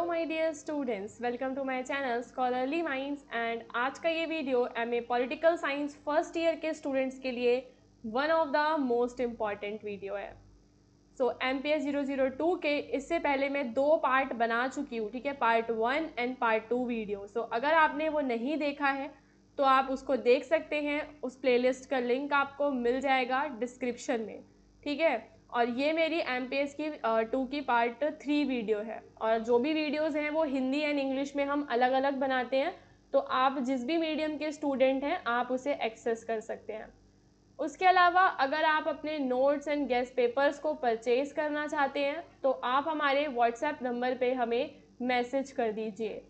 My dear students, welcome to my channel scholarly minds. And आज का ये video MA political science first year के students के लिए one of the most important video है। So MPS 002 के इससे पहले मैं 2 पार्ट बना चुकी हूँ, ठीक है, पार्ट 1 एंड पार्ट 2 वीडियो। सो अगर आपने वो नहीं देखा है तो आप उसको देख सकते हैं। उस प्लेलिस्ट का लिंक आपको मिल जाएगा डिस्क्रिप्शन में, ठीक है। और ये मेरी MPS की 2 की पार्ट 3 वीडियो है। और जो भी वीडियोस हैं वो हिंदी एंड इंग्लिश में हम अलग अलग बनाते हैं, तो आप जिस भी मीडियम के स्टूडेंट हैं आप उसे एक्सेस कर सकते हैं। उसके अलावा अगर आप अपने नोट्स एंड गेस्ट पेपर्स को परचेज करना चाहते हैं तो आप हमारे व्हाट्सएप नंबर पे हमें मैसेज कर दीजिए।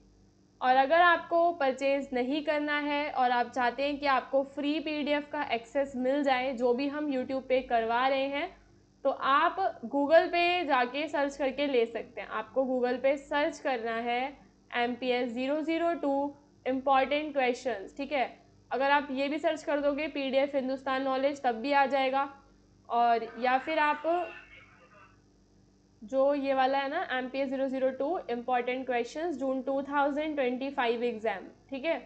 और अगर आपको परचेज नहीं करना है और आप चाहते हैं कि आपको फ्री PDF का एक्सेस मिल जाए जो भी हम यूट्यूब पे करवा रहे हैं, तो आप गूगल पे जाके सर्च करके ले सकते हैं। आपको गूगल पे सर्च करना है MPS 002 इम्पॉर्टेंट क्वेश्चंस, ठीक है। अगर आप ये भी सर्च कर दोगे PDF हिंदुस्तान नॉलेज तब भी आ जाएगा। और या फिर आप जो ये वाला है ना MPS 002 इम्पॉर्टेंट क्वेश्चंस जून 2025 एग्जाम, ठीक है,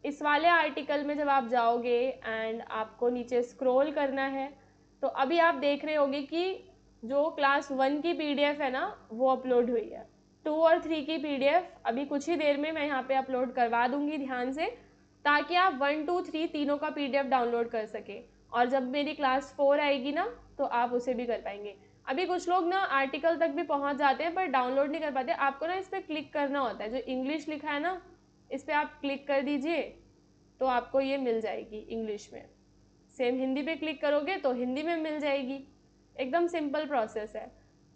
इस वाले आर्टिकल में जब आप जाओगे एंड आपको नीचे स्क्रॉल करना है तो अभी आप देख रहे होंगे कि जो क्लास 1 की PDF है ना वो अपलोड हुई है। 2 और 3 की PDF अभी कुछ ही देर में मैं यहाँ पे अपलोड करवा दूंगी ध्यान से, ताकि आप 1, 2, 3 तीनों का PDF डाउनलोड कर सके। और जब मेरी क्लास 4 आएगी ना तो आप उसे भी कर पाएंगे। अभी कुछ लोग ना आर्टिकल तक भी पहुँच जाते हैं पर डाउनलोड नहीं कर पाते। आपको ना इस पर क्लिक करना होता है, जो इंग्लिश लिखा है ना इस पर आप क्लिक कर दीजिए तो आपको ये मिल जाएगी इंग्लिश में। सेम हिंदी पे क्लिक करोगे तो हिंदी में मिल जाएगी। एकदम सिंपल प्रोसेस है।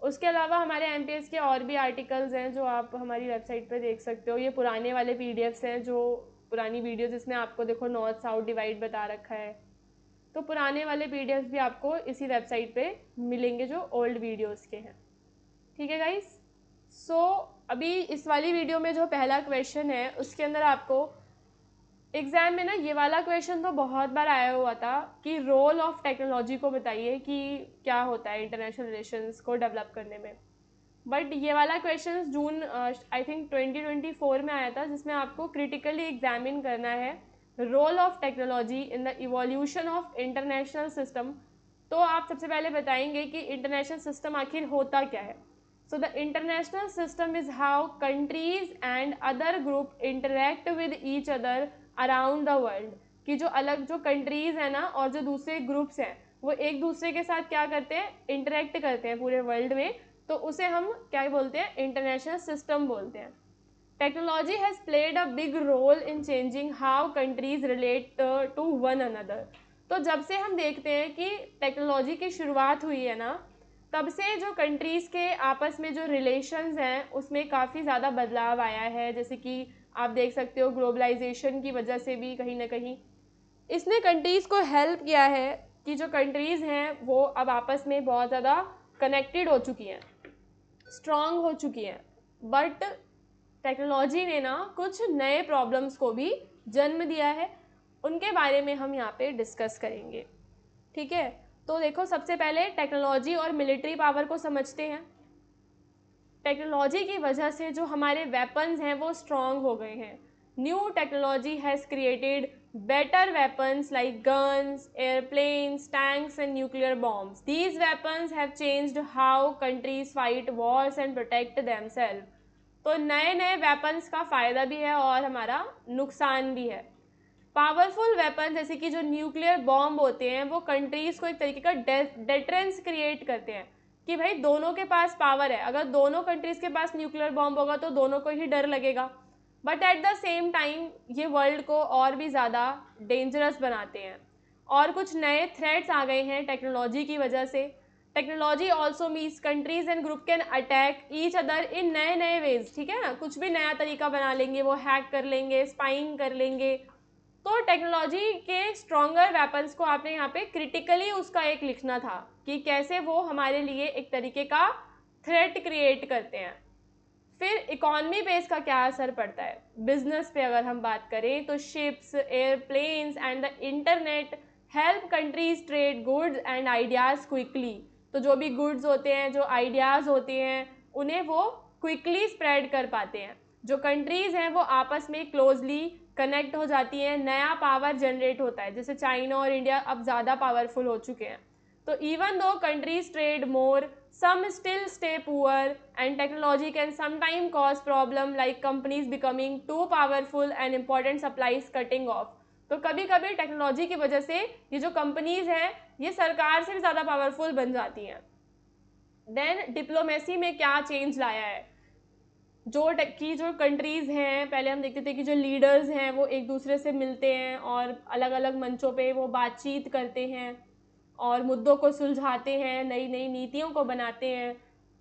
उसके अलावा हमारे MPS के और भी आर्टिकल्स हैं जो आप हमारी वेबसाइट पे देख सकते हो। ये पुराने वाले PDFs हैं, जो पुरानी वीडियो जिसमें आपको देखो नॉर्थ साउथ डिवाइड बता रखा है, तो पुराने वाले PDFs भी आपको इसी वेबसाइट पे मिलेंगे जो ओल्ड वीडियोस के हैं, ठीक है गाइस। सो अभी इस वाली वीडियो में जो पहला क्वेश्चन है उसके अंदर आपको एग्जाम में ना ये वाला क्वेश्चन तो बहुत बार आया हुआ था कि रोल ऑफ टेक्नोलॉजी को बताइए कि क्या होता है इंटरनेशनल रिलेशंस को डेवलप करने में। बट ये वाला क्वेश्चन जून आई थिंक 2024 में आया था, जिसमें आपको क्रिटिकली एग्जामिन करना है role of technology in the evolution of international system. तो आप सबसे पहले बताएंगे कि इंटरनेशनल सिस्टम आखिर होता क्या है। So the international system is how countries and other group interact with each other around the world। कि जो अलग जो कंट्रीज है ना और जो दूसरे ग्रुप्स हैं वो एक दूसरे के साथ क्या करते हैं, इंटरेक्ट करते हैं पूरे वर्ल्ड में, तो उसे हम क्या बोलते हैं, इंटरनेशनल सिस्टम बोलते हैं। Technology has played a big role in changing how countries relate to one another. तो जब से हम देखते हैं कि टेक्नोलॉजी की शुरुआत हुई है ना, तब से जो कंट्रीज़ के आपस में जो रिलेशंस हैं उसमें काफ़ी ज़्यादा बदलाव आया है। जैसे कि आप देख सकते हो ग्लोबलाइजेशन की वजह से भी कहीं ना कहीं इसने कंट्रीज़ को हेल्प किया है कि जो कंट्रीज़ हैं वो अब आपस में बहुत ज़्यादा कनेक्टेड हो चुकी हैं, स्ट्रांग हो चुकी हैं। बट टेक्नोलॉजी ने ना कुछ नए प्रॉब्लम्स को भी जन्म दिया है, उनके बारे में हम यहाँ पे डिस्कस करेंगे, ठीक है। तो देखो सबसे पहले टेक्नोलॉजी और मिलिट्री पावर को समझते हैं। टेक्नोलॉजी की वजह से जो हमारे वेपन्स हैं वो स्ट्रांग हो गए हैं। New technology has created better weapons like guns, airplanes, tanks and nuclear bombs. These weapons have changed how countries fight wars and protect themselves. तो नए नए वेपन्स का फ़ायदा भी है और हमारा नुकसान भी है। पावरफुल वेपन जैसे कि जो न्यूक्लियर बॉम्ब होते हैं वो कंट्रीज़ को एक तरीके का डेटरेंस क्रिएट करते हैं कि भाई दोनों के पास पावर है। अगर दोनों कंट्रीज़ के पास न्यूक्लियर बॉम्ब होगा तो दोनों को ही डर लगेगा। But at the same time ये वर्ल्ड को और भी ज़्यादा डेंजरस बनाते हैं। और कुछ नए थ्रेट्स आ गए हैं टेक्नोलॉजी की वजह से। Technology also means countries and group can attack each other in नए नए वेज, ठीक है ना। कुछ भी नया तरीका बना लेंगे, वो हैक कर लेंगे, स्पाइंग कर लेंगे। तो टेक्नोलॉजी के स्ट्रॉन्गर वेपन्स को आपने यहाँ पे क्रिटिकली उसका एक लिखना था कि कैसे वो हमारे लिए एक तरीके का थ्रेट क्रिएट करते हैं। फिर इकॉनमी पे इसका क्या असर पड़ता है। बिजनेस पे अगर हम बात करें तो ships, airplanes and the internet help countries trade goods and ideas quickly. तो जो भी गुड्स होते हैं, जो आइडियाज़ होते हैं, उन्हें वो क्विकली स्प्रेड कर पाते हैं। जो कंट्रीज हैं वो आपस में क्लोजली कनेक्ट हो जाती हैं, नया पावर जनरेट होता है। जैसे चाइना और इंडिया अब ज़्यादा पावरफुल हो चुके हैं। तो even though countries trade more, some still stay poor and technology can sometimes cause problem like companies becoming too powerful and important supplies cutting off। तो कभी कभी टेक्नोलॉजी की वजह से ये जो कंपनीज हैं ये सरकार से भी ज़्यादा पावरफुल बन जाती हैं। देन डिप्लोमेसी में क्या चेंज लाया है, जो कंट्रीज़ हैं, पहले हम देखते थे कि जो लीडर्स हैं वो एक दूसरे से मिलते हैं और अलग अलग मंचों पे वो बातचीत करते हैं और मुद्दों को सुलझाते हैं, नई नई नीतियों को बनाते हैं।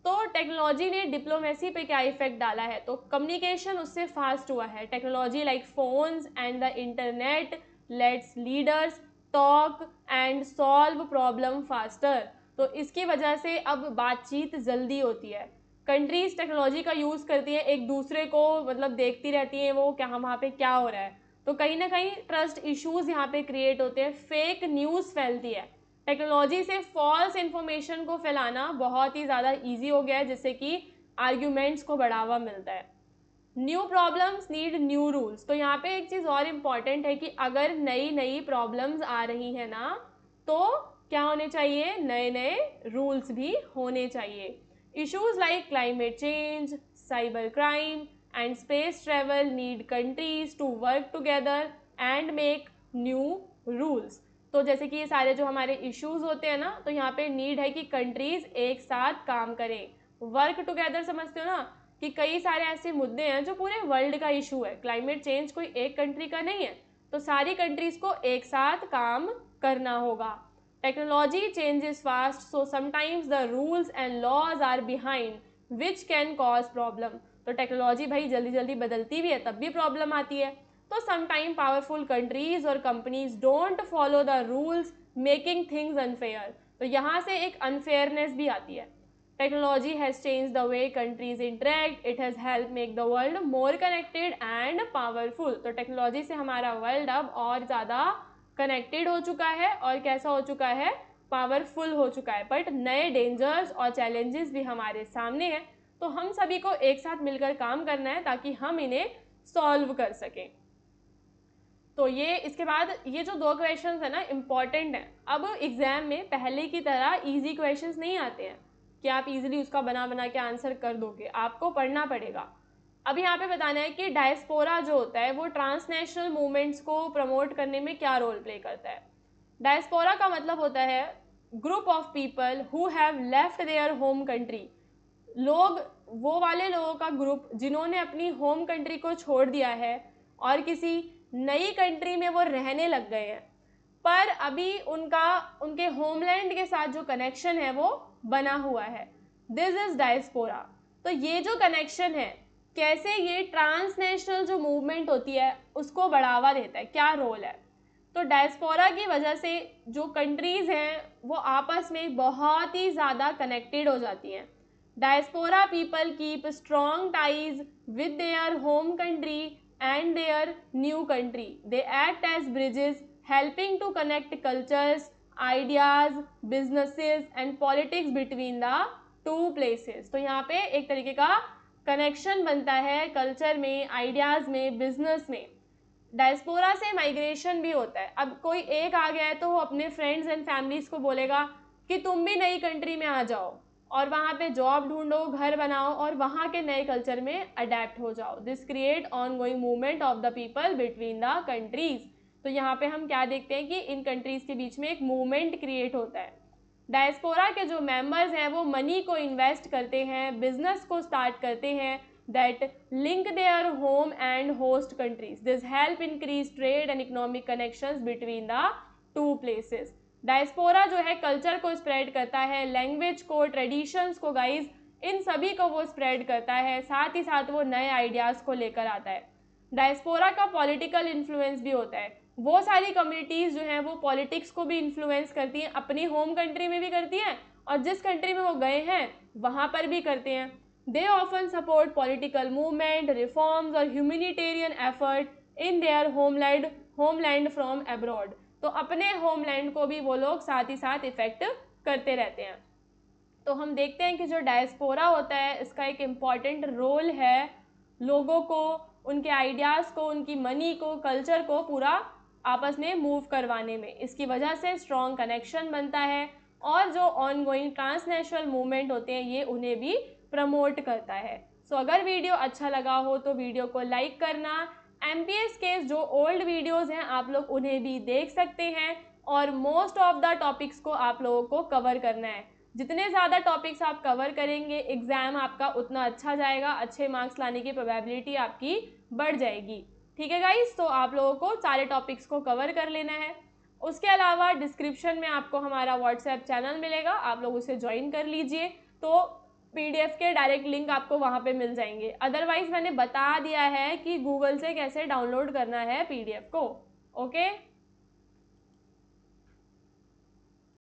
तो टेक्नोलॉजी ने डिप्लोमेसी पे क्या इफेक्ट डाला है, तो कम्युनिकेशन उससे फास्ट हुआ है। Technology like phones and the internet let's leaders talk and solve problem faster. तो इसकी वजह से अब बातचीत जल्दी होती है। कंट्रीज टेक्नोलॉजी का यूज़ करती हैं, एक दूसरे को मतलब देखती रहती हैं वो क्या वहाँ पे क्या हो रहा है। तो कहीं ना कहीं ट्रस्ट इश्यूज यहाँ पे क्रिएट होते हैं, फेक न्यूज़ फैलती है। टेक्नोलॉजी से फॉल्स इन्फॉर्मेशन को फैलाना बहुत ही ज़्यादा ईजी हो गया है, जिससे कि आर्ग्यूमेंट्स को बढ़ावा मिलता है। New problems need new rules. तो यहाँ पे एक चीज़ और इम्पॉर्टेंट है कि अगर नई नई प्रॉब्लम्स आ रही हैं ना, तो क्या होने चाहिए, नए नए रूल्स भी होने चाहिए। Issues like climate change, cyber crime and space travel need countries to work together and make new rules. तो जैसे कि ये सारे जो हमारे इश्यूज होते हैं ना, तो यहाँ पे नीड है कि कंट्रीज एक साथ काम करें। वर्क टुगेदर समझते हो ना, कि कई सारे ऐसे मुद्दे हैं जो पूरे वर्ल्ड का इशू है। क्लाइमेट चेंज कोई एक कंट्री का नहीं है, तो सारी कंट्रीज को एक साथ काम करना होगा। Technology changes fast, so sometimes the rules and laws are behind which can cause problem. तो टेक्नोलॉजी भाई जल्दी जल्दी बदलती भी है, तब भी प्रॉब्लम आती है। तो समटाइम पावरफुल कंट्रीज और companies don't follow the rules making things unfair. तो यहाँ से एक अनफेयरनेस भी आती है। Technology has change the way countries interact, it has help make the world more connected and powerful. तो टेक्नोलॉजी से हमारा वर्ल्ड अब और ज़्यादा कनेक्टेड हो चुका है और कैसा हो चुका है, पावरफुल हो चुका है। बट नए डेंजर्स और चैलेंजेस भी हमारे सामने हैं, तो हम सभी को एक साथ मिलकर काम करना है ताकि हम इन्हें सॉल्व कर सकें। तो ये इसके बाद ये जो दो क्वेश्चंस है ना इम्पॉर्टेंट है। अब एग्जाम में पहले की तरह इजी क्वेश्चंस नहीं आते हैं कि आप इजीली उसका बना बना के आंसर कर दोगे, आपको पढ़ना पड़ेगा। अब यहाँ पे बताना है कि डायस्पोरा जो होता है वो ट्रांसनेशनल मूवमेंट्स को प्रमोट करने में क्या रोल प्ले करता है। डायस्पोरा का मतलब होता है group of people who have left their home country. लोग, वो वाले लोगों का ग्रुप जिन्होंने अपनी होम कंट्री को छोड़ दिया है और किसी नई कंट्री में वो रहने लग गए हैं, पर अभी उनके होमलैंड के साथ जो कनेक्शन है वो बना हुआ है। This is diaspora. तो ये जो कनेक्शन है, कैसे ये ट्रांसनेशनल जो मूवमेंट होती है उसको बढ़ावा देता है, क्या रोल है। तो डायस्पोरा की वजह से जो कंट्रीज हैं वो आपस में बहुत ही ज़्यादा कनेक्टेड हो जाती हैं। Diaspora people keep strong ties with their home country and their new country. They act as bridges, helping to connect cultures, ideas, businesses and politics between the two places. तो यहाँ पे एक तरीके का कनेक्शन बनता है कल्चर में, ideas में, बिजनेस में। डायस्पोरा से माइग्रेशन भी होता है। अब कोई एक आ गया है तो वो अपने फ्रेंड्स एंड फैमिलीज को बोलेगा कि तुम भी नई कंट्री में आ जाओ और वहाँ पे जॉब ढूंढो, घर बनाओ और वहाँ के नए कल्चर में अडेप्ट हो जाओ। This create on going movement of the people between the countries. तो यहाँ पे हम क्या देखते हैं कि इन कंट्रीज के बीच में एक मूवमेंट क्रिएट होता है। डायस्पोरा के जो मेंबर्स हैं वो मनी को इन्वेस्ट करते हैं, बिजनेस को स्टार्ट करते हैं that link their home and host countries. This help increase trade and economic connections between the two places. Diaspora जो है कल्चर को स्प्रेड करता है, लैंग्वेज को, ट्रेडिशंस को, गाइज इन सभी को वो स्प्रेड करता है, साथ ही साथ वो नए आइडियाज़ को लेकर आता है। डायस्पोरा का पॉलिटिकल इन्फ्लुएंस भी होता है। वो सारी कम्युनिटीज़ जो हैं वो पॉलिटिक्स को भी इन्फ्लुएंस करती हैं, अपनी होम कंट्री में भी करती हैं और जिस कंट्री में वो गए हैं वहाँ पर भी करते हैं। They often support political movement, reforms और humanitarian effort in their homeland from abroad. तो अपने होमलैंड को भी वो लोग साथ ही साथ इफेक्ट करते रहते हैं। तो हम देखते हैं कि जो डायस्पोरा होता है इसका एक इम्पॉर्टेंट रोल है लोगों को, उनके आइडियाज़ को, उनकी मनी को, कल्चर को पूरा आपस में मूव करवाने में। इसकी वजह से स्ट्रॉन्ग कनेक्शन बनता है और जो ऑन गोइंग ट्रांसनेशनल मूवमेंट होते हैं ये उन्हें भी प्रमोट करता है। सो अगर वीडियो अच्छा लगा हो तो वीडियो को लाइक करना। MPS के जो ओल्ड वीडियोज़ हैं आप लोग उन्हें भी देख सकते हैं और मोस्ट ऑफ द टॉपिक्स को आप लोगों को कवर करना है। जितने ज़्यादा टॉपिक्स आप कवर करेंगे एग्ज़ाम आपका उतना अच्छा जाएगा, अच्छे मार्क्स लाने की प्रोबेबिलिटी आपकी बढ़ जाएगी। ठीक है गाइस, तो आप लोगों को सारे टॉपिक्स को कवर कर लेना है। उसके अलावा डिस्क्रिप्शन में आपको हमारा व्हाट्सएप चैनल मिलेगा, आप लोग उसे ज्वाइन कर लीजिए, तो PDF के डायरेक्ट लिंक आपको वहाँ पे मिल जाएंगे। अदरवाइज मैंने बता दिया है कि गूगल से कैसे डाउनलोड करना है PDF को। ओके।